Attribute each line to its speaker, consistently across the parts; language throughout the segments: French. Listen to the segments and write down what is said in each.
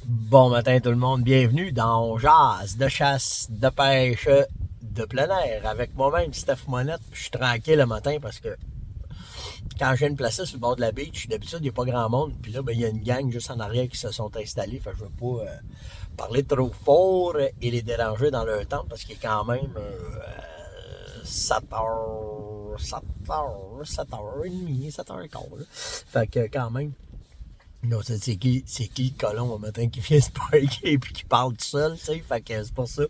Speaker 1: Bon matin tout le monde, bienvenue dans Jazz de chasse, de pêche, de plein air avec moi-même Steph Monette. Je suis tranquille le matin parce que quand je viens de placer sur le bord de la beach, d'habitude il n'y a pas grand monde. Puis là, il y a une gang juste en arrière qui se sont installés. Fait que je veux pas parler trop fort et les déranger dans leur temps parce qu'il est quand même 7h, 7h, 7h30, 7h15. Là. Fait que quand même. Non, c'est qui le colon au matin qui vient se parker et puis qui parle tout seul, tu sais, fait que c'est pour ça.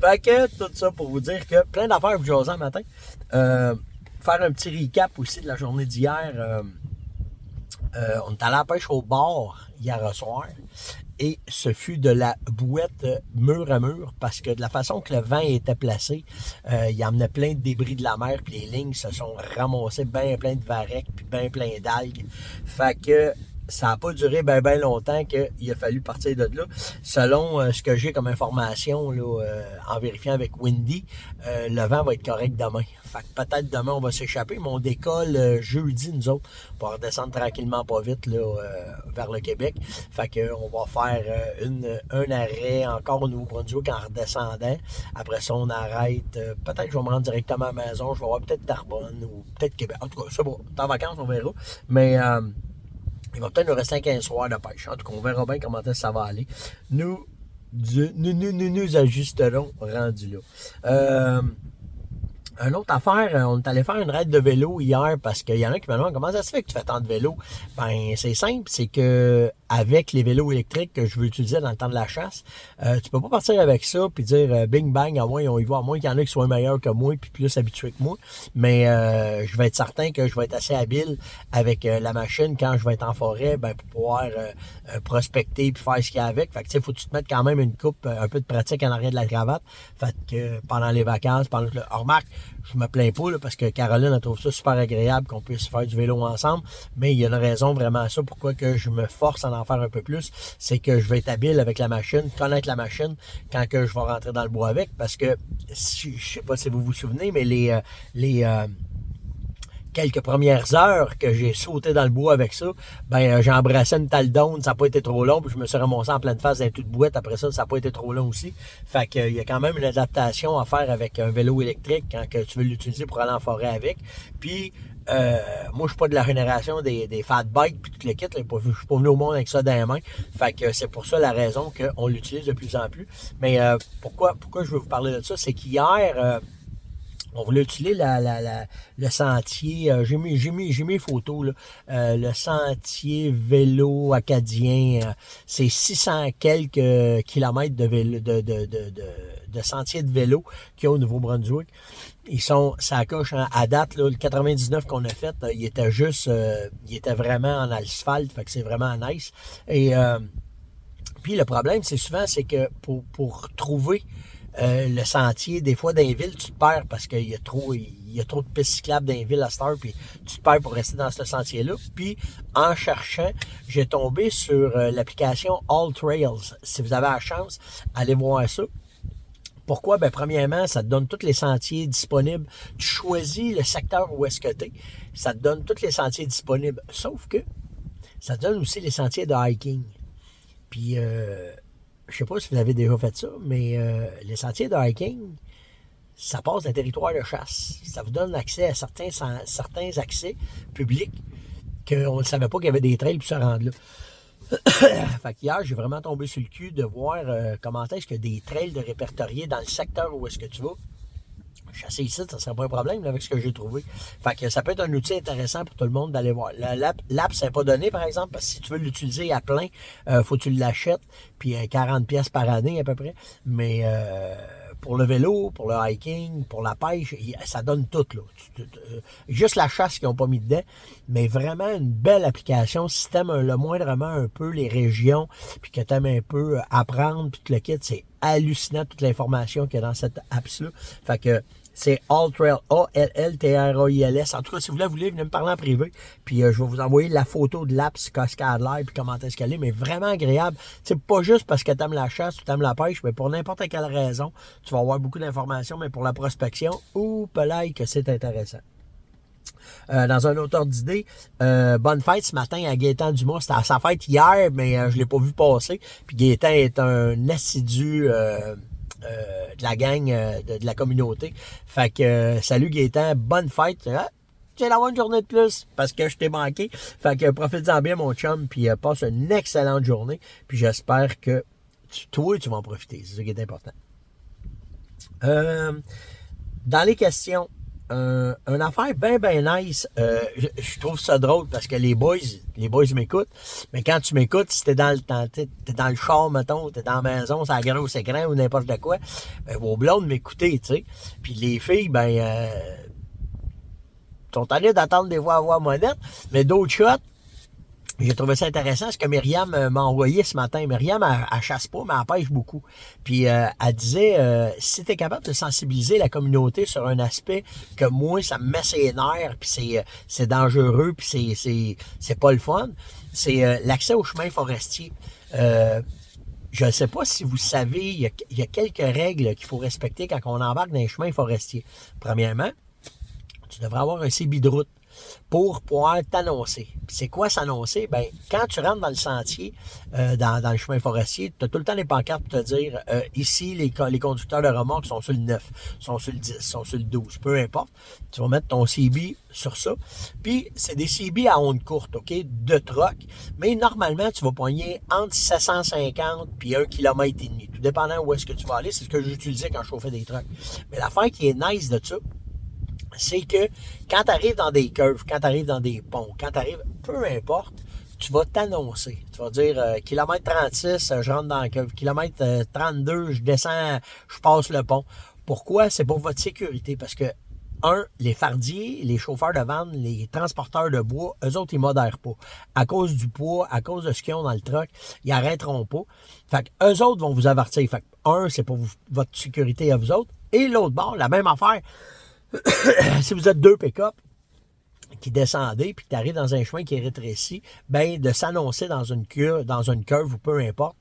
Speaker 1: Fait que tout ça pour vous dire que plein d'affaires vous jasez le matin. Faire un petit recap aussi de la journée d'hier. On est allé à la pêche au bord hier soir et ce fut de la bouette mur à mur parce que de la façon que le vent était placé, il emmenait plein de débris de la mer puis les lignes se sont ramassées bien plein de varechs puis bien plein d'algues. Fait que ça n'a pas duré bien longtemps qu'il a fallu partir de là. Selon ce que j'ai comme information là, en vérifiant avec Windy, le vent va être correct demain. Fait que peut-être demain on va s'échapper, mais on décolle jeudi nous autres pour redescendre tranquillement pas vite là, vers le Québec. Fait que on va faire un arrêt encore au Nouveau-Brunswick en redescendant. Après ça, on arrête. Peut-être que je vais me rendre directement à la maison. Je vais voir peut-être Terrebonne ou peut-être Québec. En tout cas, c'est bon. T'es en vacances, on verra. Mais il va peut-être nous rester 15 soirs de pêche. En tout cas, on verra bien comment ça va aller. Nous ajusterons rendu là. Une autre affaire, on est allé faire une raid de vélo hier parce qu'il y en a qui me demandent comment ça se fait que tu fais tant de vélo. Ben, c'est simple, c'est que avec les vélos électriques que je veux utiliser dans le temps de la chasse, tu peux pas partir avec ça puis dire bing bang, à moins on y va, à moins qu'il y en a qui soient meilleurs que moi puis plus habitués que moi. Mais je vais être certain que je vais être assez habile avec la machine quand je vais être en forêt, ben pour pouvoir prospecter puis faire ce qu'il y a avec. Fait que tu sais, faut que tu te mettes quand même une coupe, un peu de pratique en arrière de la cravate. Fait que pendant les vacances, pendant le remarque, je me plains pas là, parce que Caroline elle trouve ça super agréable qu'on puisse faire du vélo ensemble, mais il y a une raison vraiment à ça pourquoi que je me force à en faire un peu plus, c'est que je vais être habile avec la machine, connaître la machine quand que je vais rentrer dans le bois avec, parce que je sais pas si vous vous souvenez, mais les quelques premières heures que j'ai sauté dans le bois avec ça, ben j'ai embrassé une talle d'onde, ça n'a pas été trop long, puis je me suis ramassé en pleine face d'un tout de bouette. Après ça, ça n'a pas été trop long aussi. Fait que il y a quand même une adaptation à faire avec un vélo électrique quand que tu veux l'utiliser pour aller en forêt avec. Puis moi, je suis pas de la génération des fat bikes puis tout le kit. Là, je suis pas venu au monde avec ça dans les mains. Fait que c'est pour ça la raison qu'on l'utilise de plus en plus. Mais pourquoi je veux vous parler de ça, c'est qu'hier on voulait utiliser le sentier. J'ai mis photos, là. Le sentier vélo acadien. C'est 600 quelques kilomètres de vélo, de sentiers de vélo qu'il y a au Nouveau-Brunswick. Ils sont, ça coche à date, là, le 99 qu'on a fait, il était juste, il était vraiment en asphalte, fait que c'est vraiment nice. Et puis le problème, c'est souvent, c'est que pour trouver le sentier, des fois dans les villes, tu te perds parce qu'il y a trop de pistes cyclables dans les villes à cette heure, puis tu te perds pour rester dans ce sentier-là. Puis en cherchant, j'ai tombé sur l'application All Trails. Si vous avez la chance, allez voir ça. Pourquoi? Ben, premièrement, ça te donne tous les sentiers disponibles. Tu choisis le secteur où est-ce que tu es. Ça te donne tous les sentiers disponibles. Sauf que ça te donne aussi les sentiers de hiking. Puis, je sais pas si vous avez déjà fait ça, mais les sentiers de hiking, ça passe d'un territoire de chasse. Ça vous donne accès à certains accès publics qu'on ne savait pas qu'il y avait des trails pour se rendre là. Fait qu'hier, j'ai vraiment tombé sur le cul de voir comment est-ce que des trails de répertoriés dans le secteur où est-ce que tu vas. Chasser ici, ça serait pas un problème là, avec ce que j'ai trouvé. Fait que ça peut être un outil intéressant pour tout le monde d'aller voir. L'app, c'est pas donné, par exemple, parce que si tu veux l'utiliser à plein, faut que tu l'achètes, puis 40 pièces par année à peu près. Mais pour le vélo, pour le hiking, pour la pêche, ça donne tout, là. Juste la chasse qu'ils n'ont pas mis dedans, mais vraiment une belle application. Si t'aimes le moindrement un peu les régions, puis que t'aimes un peu apprendre, puis tout le kit, c'est hallucinant toute l'information qu'il y a dans cette app-là. Fait que c'est All Trail, A-L-L-T-R-A-I-L-S. En tout cas, si vous la voulez, venez me parler en privé. Puis je vais vous envoyer la photo de l'app Cascade Live, puis comment est-ce qu'elle est, mais vraiment agréable. C'est pas juste parce que t'aimes la chasse, tu aimes la pêche, mais pour n'importe quelle raison, tu vas avoir beaucoup d'informations, mais pour la prospection, ou peut-être que c'est intéressant. Dans un autre ordre d'idée, bonne fête ce matin à Gaétan Dumas. C'était à sa fête hier, mais je l'ai pas vu passer. Puis Gaétan est un assidu de la gang, de la communauté. Fait que salut Gaétan, bonne fête. Tu vas avoir une journée de plus parce que je t'ai manqué. Fait que profite-en bien, mon chum, puis passe une excellente journée. Puis j'espère que toi, tu vas en profiter. C'est ça qui est important. Dans les questions, une affaire bien nice. Je trouve ça drôle parce que les boys m'écoutent. Mais quand tu m'écoutes, si t'es dans le char, mettons, t'es dans la maison, c'est un gros écran ou n'importe de quoi, ben, vos blondes m'écoutez, tu sais. Puis les filles, sont allées d'attendre des voix à voix monnettes, mais d'autres shots, j'ai trouvé ça intéressant, ce que Myriam m'a envoyé ce matin. Myriam, elle chasse pas, mais elle pêche beaucoup. Puis elle disait, si tu es capable de sensibiliser la communauté sur un aspect que moi, ça me met ses nerfs, puis c'est dangereux, puis c'est pas le fun, c'est l'accès aux chemins forestiers. Je ne sais pas si vous savez, il y a quelques règles qu'il faut respecter quand on embarque dans les chemins forestiers. Premièrement, tu devrais avoir un CB de route pour pouvoir t'annoncer. Puis c'est quoi s'annoncer? Ben, quand tu rentres dans le sentier, dans le chemin forestier, tu as tout le temps les pancartes pour te dire ici, les conducteurs de remorques sont sur le 9, sont sur le 10, sont sur le 12, peu importe. Tu vas mettre ton CB sur ça. Puis c'est des CB à onde courte, OK, de troc. Mais normalement, tu vas pogner entre 750 puis 1,5 km. Tout dépendant où est-ce que tu vas aller. C'est ce que j'utilisais quand je chauffais des trucks. Mais l'affaire qui est nice de ça, c'est que quand tu arrives dans des curves, quand tu arrives dans des ponts, quand tu arrives, peu importe, tu vas t'annoncer. Tu vas dire kilomètre 36, je rentre dans la curve. Kilomètre 32, je descends, je passe le pont. Pourquoi? C'est pour votre sécurité. Parce que, les fardiers, les chauffeurs de vannes, les transporteurs de bois, eux autres, ils modèrent pas. À cause du poids, à cause de ce qu'ils ont dans le truck, ils arrêteront pas. Fait que eux autres vont vous avertir. Fait que, c'est pour votre sécurité à vous autres. Et l'autre bord, la même affaire. Si vous êtes deux pick-up qui descendez puis que tu arrives dans un chemin qui est rétréci, ben de s'annoncer dans une curve ou peu importe,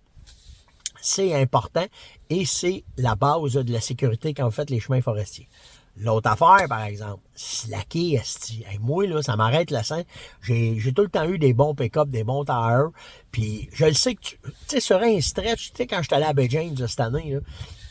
Speaker 1: c'est important et c'est la base de la sécurité quand vous faites les chemins forestiers. L'autre affaire, par exemple, slacker, esti. Hey, moi, là, ça m'arrête la scène. J'ai tout le temps eu des bons pick-up, des bons tires. Puis je le sais que tu sais, sur un stretch, tu sais, quand je suis allé à Bay James cette année, là,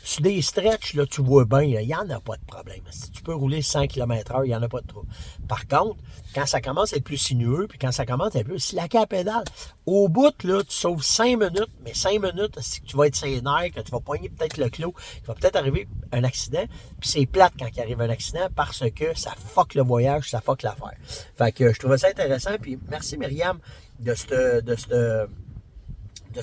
Speaker 1: sur des stretches, là, tu vois bien, il n'y en a pas de problème. Si tu peux rouler 100 km/h, il n'y en a pas de trouble. Par contre, quand ça commence à être plus sinueux, puis quand ça commence à être plus slacker à pédale, au bout, là, tu sauves 5 minutes, mais 5 minutes, c'est que tu vas être sénère, que tu vas poigner peut-être le clos, qu'il va peut-être arriver un accident, puis c'est plate quand il arrive un accident parce que ça fuck le voyage, ça fuck l'affaire. Fait que je trouvais ça intéressant, puis merci Myriam de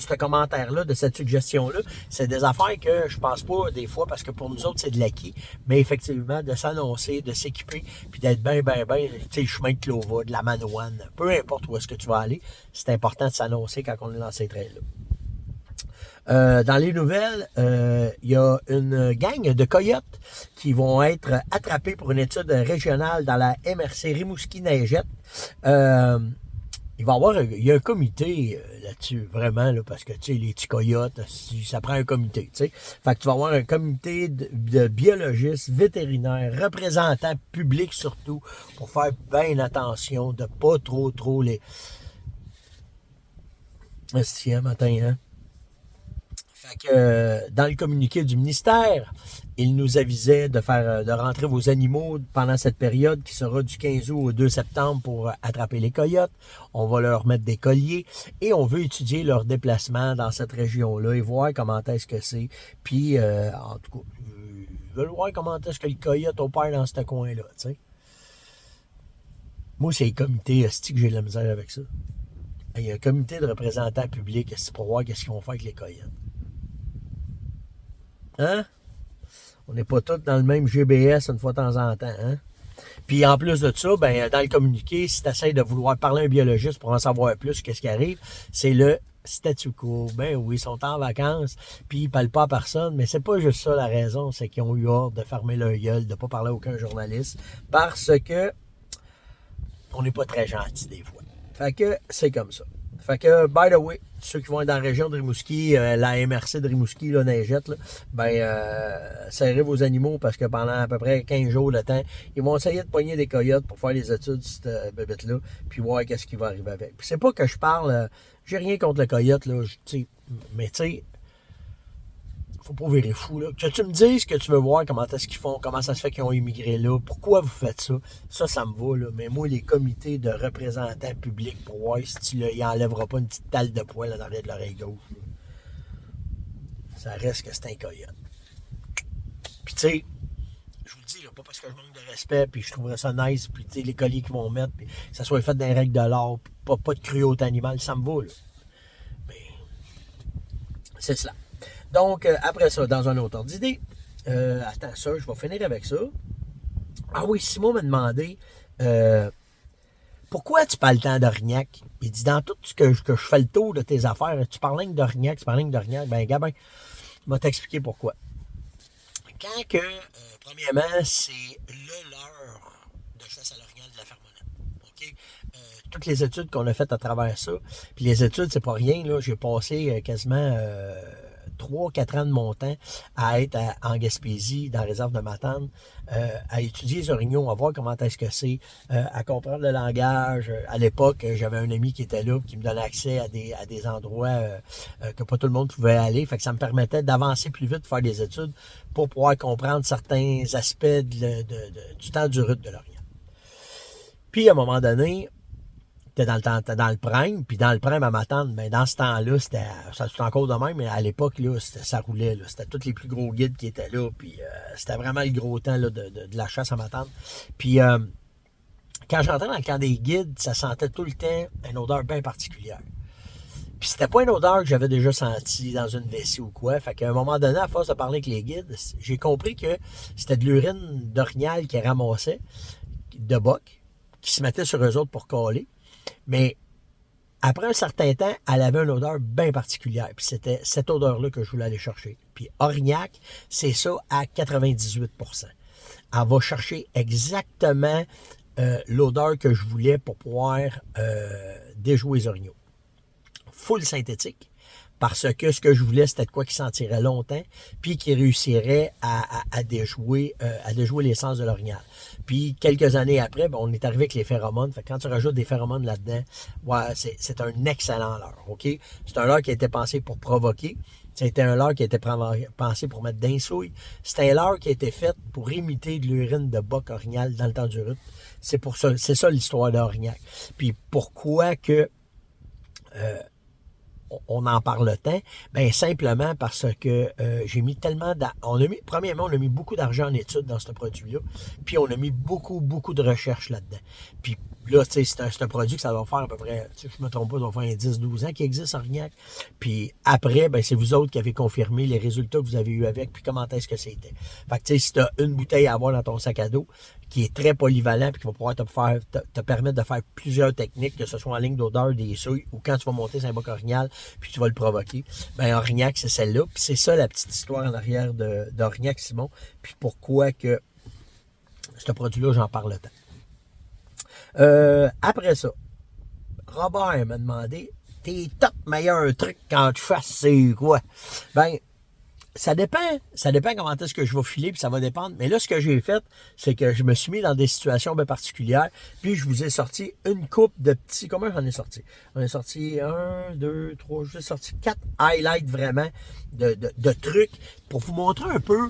Speaker 1: ce commentaire-là, de cette suggestion-là. C'est des affaires que je pense pas des fois, parce que pour nous autres, c'est de l'acquis, mais effectivement, de s'annoncer, de s'équiper, puis d'être bien, tu sais, le chemin de Clova, de la Manoine, peu importe où est-ce que tu vas aller, c'est important de s'annoncer quand on est dans ces trails-là. Dans les nouvelles, il y a une gang de coyotes qui vont être attrapés pour une étude régionale dans la MRC Rimouski-Neigette. Il y a un comité là-dessus, vraiment, là, parce que, tu sais, les petits coyotes, ça prend un comité, tu sais. Fait que tu vas avoir un comité de biologistes, vétérinaires, représentants publics surtout, pour faire bien attention de pas trop les... C'est matin, hein? Fait que dans le communiqué du ministère, il nous avisait de rentrer vos animaux pendant cette période qui sera du 15 août au 2 septembre pour attraper les coyotes. On va leur mettre des colliers et on veut étudier leur déplacement dans cette région-là et voir comment est-ce que c'est. Puis, en tout cas, ils veulent voir comment est-ce que le coyote opère dans ce coin-là, tu sais. Moi, c'est les comités, que j'ai de la misère avec ça. Il y a un comité de représentants publics pour voir qu'est-ce qu'ils vont faire avec les coyotes. Hein? On n'est pas tous dans le même GBS une fois de temps en temps, hein? Puis en plus de ça, ben dans le communiqué, si tu essaies de vouloir parler à un biologiste pour en savoir plus, qu'est-ce qui arrive, c'est le statu quo. Ben oui, ils sont en vacances, puis ils parlent pas à personne, mais c'est pas juste ça la raison, c'est qu'ils ont eu ordre de fermer leur gueule, de pas parler à aucun journaliste, parce que on n'est pas très gentil des fois. Fait que c'est comme ça. Fait que, by the way, ceux qui vont être dans la région de Rimouski, la MRC de Rimouski, là, Neigette, là, serrez vos animaux parce que pendant à peu près 15 jours de temps, ils vont essayer de pogner des coyotes pour faire les études sur cette bébête-là, puis voir qu'est-ce qui va arriver avec. Puis c'est pas que je parle, j'ai rien contre le coyote, là, mais tu sais, faut pas virer fou, là. Que tu me dises que tu veux voir comment est-ce qu'ils font, comment ça se fait qu'ils ont immigré là, pourquoi vous faites ça, ça me va, là. Mais moi, les comités de représentants publics pour voir si il enlèvera pas une petite talle de poil dans l'arrière de l'oreille gauche, là. Ça reste que c'est un coyote. Puis tu sais, je vous le dis, là, pas parce que je manque de respect, puis je trouverais ça nice, puis tu sais, les colliers qu'ils vont mettre, puis que ça soit fait dans les règles de l'art, puis pas de cruauté animale, ça me va, là. Mais c'est cela. Donc, après ça, dans un autre ordre d'idée, attends ça, je vais finir avec ça. Ah oui, Simon m'a demandé pourquoi tu parles tant d'Orignac? Il dit dans tout ce que je fais le tour de tes affaires, tu parles d'Orignac, tu parles d'Orignac. Ben, Gabin, je vais t'expliquer pourquoi. Quand que, premièrement, c'est l'heure de chasse à l'orignal de la Fermonnette. OK? Toutes les études qu'on a faites à travers ça, puis les études, c'est pas rien, là. J'ai passé quasiment 3-4 ans de mon temps à être en Gaspésie, dans la réserve de Matane, à étudier les orignaux, à voir comment est-ce que c'est, à comprendre le langage. À l'époque, j'avais un ami qui était là, qui me donnait accès à des endroits que pas tout le monde pouvait aller. Fait que ça me permettait d'avancer plus vite, de faire des études pour pouvoir comprendre certains aspects du temps du rut de l'orignal. Puis, à un moment donné, t'es dans le prime, puis dans le prime à Matane, ben dans ce temps-là, c'est encore de même, mais à l'époque, là, ça roulait, là. C'était tous les plus gros guides qui étaient là, puis c'était vraiment le gros temps là, de la chasse à Matane. Puis quand j'entrais dans le camp des guides, ça sentait tout le temps une odeur bien particulière. Puis c'était pas une odeur que j'avais déjà sentie dans une vessie ou quoi. Fait qu'à un moment donné, à force de parler avec les guides, j'ai compris que c'était de l'urine d'orignal qu'ils ramassaient, de boc, qui se mettait sur eux autres pour coller. Mais après un certain temps, elle avait une odeur bien particulière. Puis c'était cette odeur-là que je voulais aller chercher. Puis Orignac, c'est ça à 98%. Elle va chercher exactement l'odeur que je voulais pour pouvoir déjouer les orignaux. Full synthétique. Parce que ce que je voulais, c'était de quoi qui sentirait longtemps, puis qui réussirait à déjouer l'essence de l'orignal. Puis, quelques années après, on est arrivé avec les phéromones. Fait que quand tu rajoutes des phéromones là-dedans, ouais, c'est un excellent leurre, OK? C'est un leurre qui a été pensé pour provoquer. C'était un leurre qui a été pensé pour mettre d'un souille. C'est un leurre qui a été fait pour imiter de l'urine de boc orignal dans le temps du rut. C'est ça l'histoire d'Orignac. Puis, pourquoi que... on en parle tant, ben simplement parce que j'ai mis tellement premièrement, on a mis beaucoup d'argent en études dans ce produit-là, puis on a mis beaucoup de recherche là-dedans. Puis là, tu sais, c'est un produit que ça va faire à peu près, si je me trompe pas, ça va faire un 10-12 ans qu'il existe, Orignac. Puis après, ben c'est vous autres qui avez confirmé les résultats que vous avez eu avec, puis comment est-ce que c'était. Fait que tu sais, si tu as une bouteille à avoir dans ton sac à dos, qui est très polyvalent, puis qui va pouvoir te permettre de faire plusieurs techniques, que ce soit en ligne d'odeur, des souilles, ou quand tu vas monter sur un boc orignal, puis tu vas le provoquer. Ben Orignac, c'est celle-là. Puis c'est ça la petite histoire en arrière d'Orignac Simon. Puis pourquoi que ce produit-là, j'en parle tant. Après ça, Robert m'a demandé tes top meilleurs trucs quand tu fasses c'est quoi? Ben, ça dépend comment est-ce que je vais filer, puis ça va dépendre. Mais là, ce que j'ai fait, c'est que je me suis mis dans des situations bien particulières, puis je vous ai sorti une coupe de petits... Comment j'en ai sorti? On a sorti 1, 2, 3, je vous ai sorti 4 highlights vraiment de trucs pour vous montrer un peu...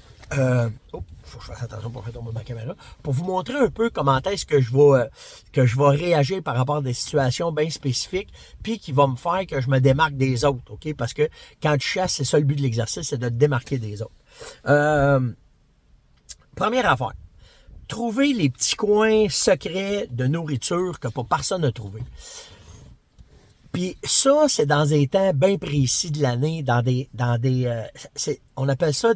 Speaker 1: faut que je fasse attention pour faire tomber ma caméra. Pour vous montrer un peu comment est-ce que je vais réagir par rapport à des situations bien spécifiques, puis qui va me faire que je me démarque des autres, OK? Parce que quand tu chasses, c'est ça le but de l'exercice, c'est de te démarquer des autres. Première affaire. Trouver les petits coins secrets de nourriture que pas personne n'a trouvé. Puis ça, c'est dans des temps bien précis de l'année, on appelle ça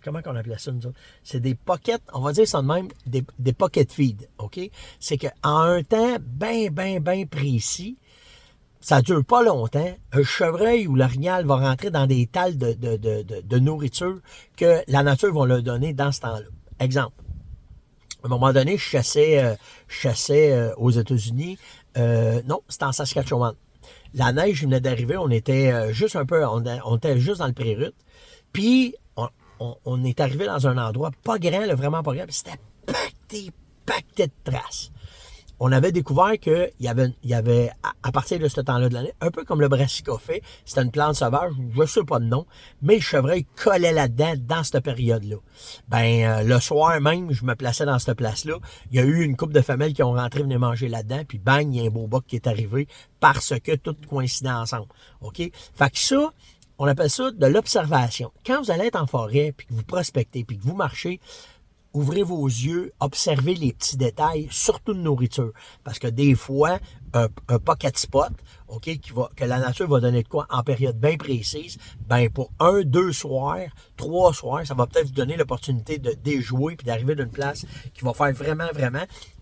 Speaker 1: comment qu'on appelait ça, nous autres? C'est des pockets, on va dire ça de même, des pocket feed, OK? C'est qu'en un temps bien précis, ça dure pas longtemps, un chevreuil ou l'orignal va rentrer dans des talles de nourriture que la nature va leur donner dans ce temps-là. Exemple. À un moment donné, je chassais aux États-Unis Non, c'était en Saskatchewan. La neige venait d'arriver, on était juste un peu, on était juste dans le prairie. Puis, on est arrivé dans un endroit pas grand, là, vraiment pas grand, puis c'était pacté de traces. On avait découvert qu'il y avait, à partir de ce temps-là de l'année, un peu comme le brassica fait, c'était une plante sauvage, je ne sais pas de nom, mais le chevreuil collait là-dedans dans cette période-là. Le soir même, je me plaçais dans cette place-là, il y a eu une couple de femelles qui ont rentré, venaient manger là-dedans, puis bang, il y a un beau boc qui est arrivé parce que tout coïncidait ensemble. OK? Fait que ça, on appelle ça de l'observation. Quand vous allez être en forêt, puis que vous prospectez, puis que vous marchez, ouvrez vos yeux, observez les petits détails, surtout de nourriture. Parce que des fois, un pocket spot, OK, que la nature va donner de quoi en période bien précise, pour 1, 2 soirs, 3 soirs, ça va peut-être vous donner l'opportunité de déjouer puis d'arriver d'une place qui va faire vraiment.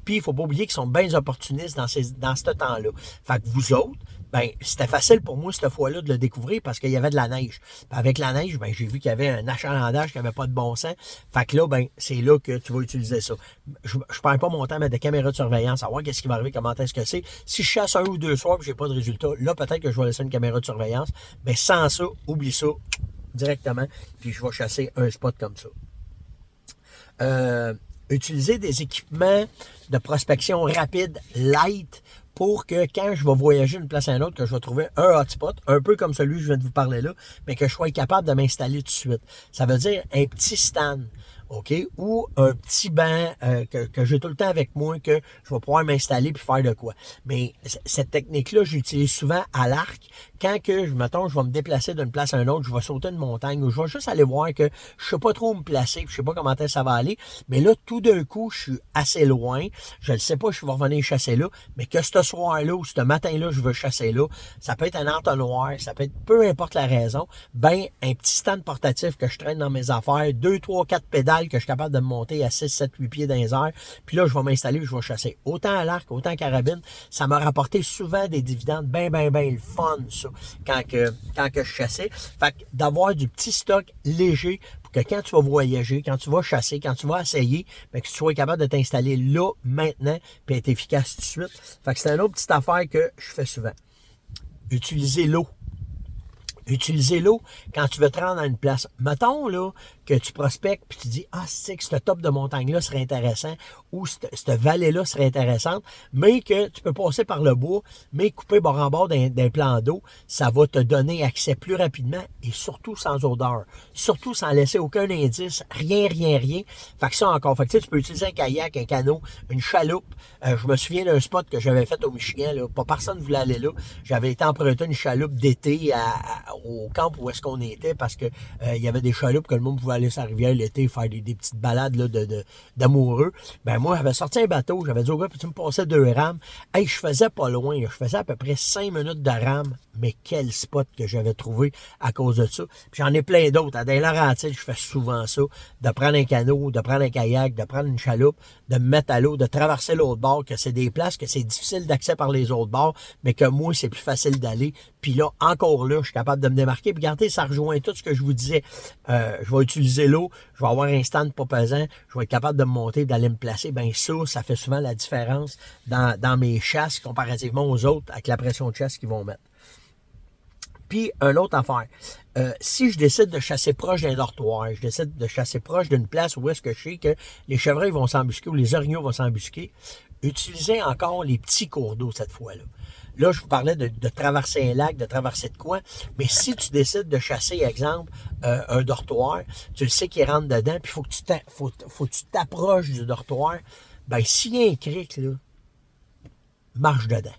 Speaker 1: Puis, il ne faut pas oublier qu'ils sont bien opportunistes dans ce temps-là. Fait que vous autres, c'était facile pour moi cette fois-là de le découvrir parce qu'il y avait de la neige. Puis avec la neige, j'ai vu qu'il y avait un achalandage qui n'avait pas de bon sens. Fait que là, c'est là que tu vas utiliser ça. Je perds pas mon temps à mettre des caméras de surveillance, à voir qu'est-ce qui va arriver, comment est-ce que c'est. Si je chasse 1 ou 2 soirs et j'ai pas de résultat, là, peut-être que je vais laisser une caméra de surveillance. Mais sans ça, oublie ça directement. Puis je vais chasser un spot comme ça. Utiliser des équipements de prospection rapide, light, pour que quand je vais voyager d'une place à une autre, que je vais trouver un hotspot, un peu comme celui que je viens de vous parler là, mais que je sois capable de m'installer tout de suite. Ça veut dire un petit stand, OK? Ou un petit banc que j'ai tout le temps avec moi, que je vais pouvoir m'installer puis faire de quoi. Mais cette technique-là, je l'utilise souvent à l'arc. Quand que, mettons, je vais me déplacer d'une place à une autre, je vais sauter une montagne ou je vais juste aller voir que je sais pas trop où me placer, puis je sais pas comment ça va aller. Mais là, tout d'un coup, je suis assez loin. Je ne sais pas, je vais revenir chasser là, mais que ce soir-là ou ce matin-là, je veux chasser là, ça peut être un entonnoir, ça peut être peu importe la raison, un petit stand portatif que je traîne dans mes affaires, 2, 3, 4 pédales que je suis capable de me monter à 6, 7, 8 pieds dans les airs, puis là, je vais m'installer, je vais chasser. Autant à l'arc, autant à carabine, ça m'a rapporté souvent des dividendes bien le fun, ça, quand que je chassais. Fait que d'avoir du petit stock léger pour que quand tu vas voyager, quand tu vas chasser, quand tu vas essayer, que tu sois capable de t'installer là, maintenant, puis être efficace tout de suite. Fait que c'est une autre petite affaire que je fais souvent. Utiliser l'eau. Utiliser l'eau quand tu veux te rendre à une place. Mettons là, que tu prospectes puis tu dis « Ah, c'est que ce top de montagne-là serait intéressant ou cette vallée-là serait intéressante, mais que tu peux passer par le bois, mais couper bord en bord d'un plan d'eau, ça va te donner accès plus rapidement et surtout sans odeur. Surtout sans laisser aucun indice, rien. Fait que ça encore. Fait que tu peux utiliser un kayak, un canot, une chaloupe. Je me souviens d'un spot que j'avais fait au Michigan, là. Pas personne ne voulait aller là. J'avais été emprunter une chaloupe d'été au camp où est-ce qu'on était parce que il y avait des chaloupes que le monde pouvait aller sur la rivière l'été faire des petites balades là, d'amoureux. Moi, j'avais sorti un bateau, j'avais dit au gars, peux-tu me passer 2 rames? Hey, je faisais pas loin, je faisais à peu près 5 minutes de rame, mais quel spot que j'avais trouvé à cause de ça. Puis j'en ai plein d'autres. À Des-Laurentides, je fais souvent ça, de prendre un canot, de prendre un kayak, de prendre une chaloupe, de me mettre à l'eau, de traverser l'autre bord, que c'est des places que c'est difficile d'accès par les autres bords, mais que moi, c'est plus facile d'aller. Puis là, encore là, je suis capable de me démarquer. Puis regardez, ça rejoint tout ce que je vous disais. Je vais utiliser l'eau, je vais avoir un stand pas pesant, je vais être capable de me monter, d'aller me placer. Ça fait souvent la différence dans mes chasses comparativement aux autres avec la pression de chasse qu'ils vont mettre. Puis, une autre affaire, si je décide de chasser proche d'un dortoir, je décide de chasser proche d'une place où est-ce que je sais que les chevreuils vont s'embusquer ou les orignaux vont s'embusquer, utilisez encore les petits cours d'eau cette fois-là. Là, je vous parlais de traverser un lac, de traverser de quoi, mais si tu décides de chasser, exemple, un dortoir, tu le sais qu'il rentre dedans, puis faut que tu t'approches du dortoir, s'il y a un cric, là, marche dedans.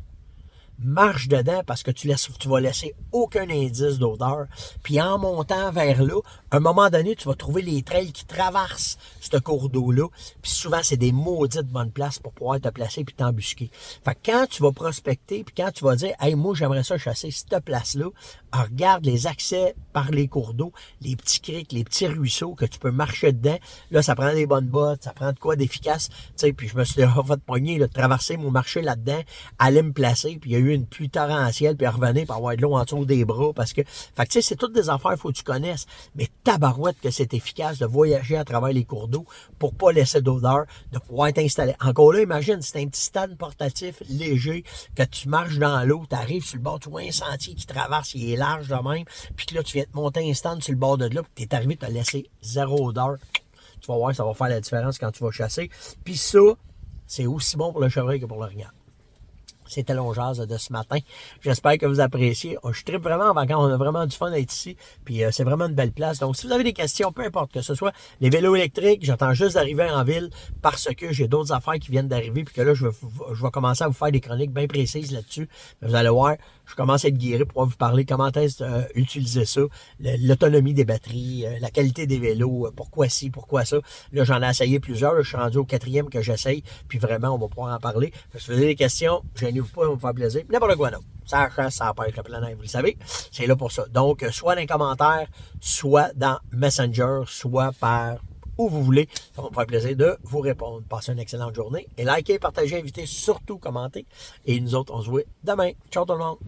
Speaker 1: Marche dedans parce que tu vas laisser aucun indice d'odeur. Puis en montant vers là, à un moment donné, tu vas trouver les trails qui traversent ce cours d'eau-là. Puis souvent, c'est des maudites bonnes places pour pouvoir te placer puis t'embusquer. Fait que quand tu vas prospecter, puis quand tu vas dire « Hey, moi, j'aimerais ça chasser cette place-là », regarde les accès par les cours d'eau, les petits criques, les petits ruisseaux que tu peux marcher dedans. Là, ça prend des bonnes bottes, ça prend de quoi d'efficace. Tu sais, puis je me suis déjà fait pogner, là, de traverser mon marché là-dedans, aller me placer, puis il y a eu une pluie torrentielle, puis revenir pour avoir de l'eau en dessous des bras, parce que, fait que tu sais, c'est toutes des affaires, faut que tu connaisses. Mais tabarouette que c'est efficace de voyager à travers les cours d'eau pour pas laisser d'odeur, de pouvoir t'installer. Encore là, imagine, c'est un petit stade portatif léger, que tu marches dans l'eau, tu arrives sur le bord, tu vois un sentier qui traverse, il est large de même, puis que là, tu viens te monter un stand sur le bord de là, puis tu es arrivé, tu as laissé zéro odeur. Tu vas voir, ça va faire la différence quand tu vas chasser. Puis ça, c'est aussi bon pour le chevreuil que pour le renard. C'était l'On-Jazz de ce matin. J'espère que vous appréciez. Je tripe vraiment en vacances. On a vraiment du fun d'être ici. Puis c'est vraiment une belle place. Donc, si vous avez des questions, peu importe que ce soit les vélos électriques, j'attends juste d'arriver en ville parce que j'ai d'autres affaires qui viennent d'arriver. Puis que là, je vais commencer à vous faire des chroniques bien précises là-dessus. Mais vous allez voir, je commence à être guéri pour pouvoir vous parler comment est-ce utiliser ça, l'autonomie des batteries, la qualité des vélos, pourquoi ci, pourquoi ça. Là, j'en ai essayé plusieurs. Là, je suis rendu au 4e que j'essaye. Puis vraiment, on va pouvoir en parler. Si vous avez des questions, gênez-vous pas, ça va me faire plaisir. N'importe quoi d'autre. Ça chasse, ça pas avec la planète, vous le savez. C'est là pour ça. Donc, soit dans les commentaires, soit dans Messenger, soit par où vous voulez. Ça va me faire plaisir de vous répondre. Passez une excellente journée. Et likez, partagez, invitez, surtout commentez. Et nous autres, on se voit demain. Ciao tout le monde.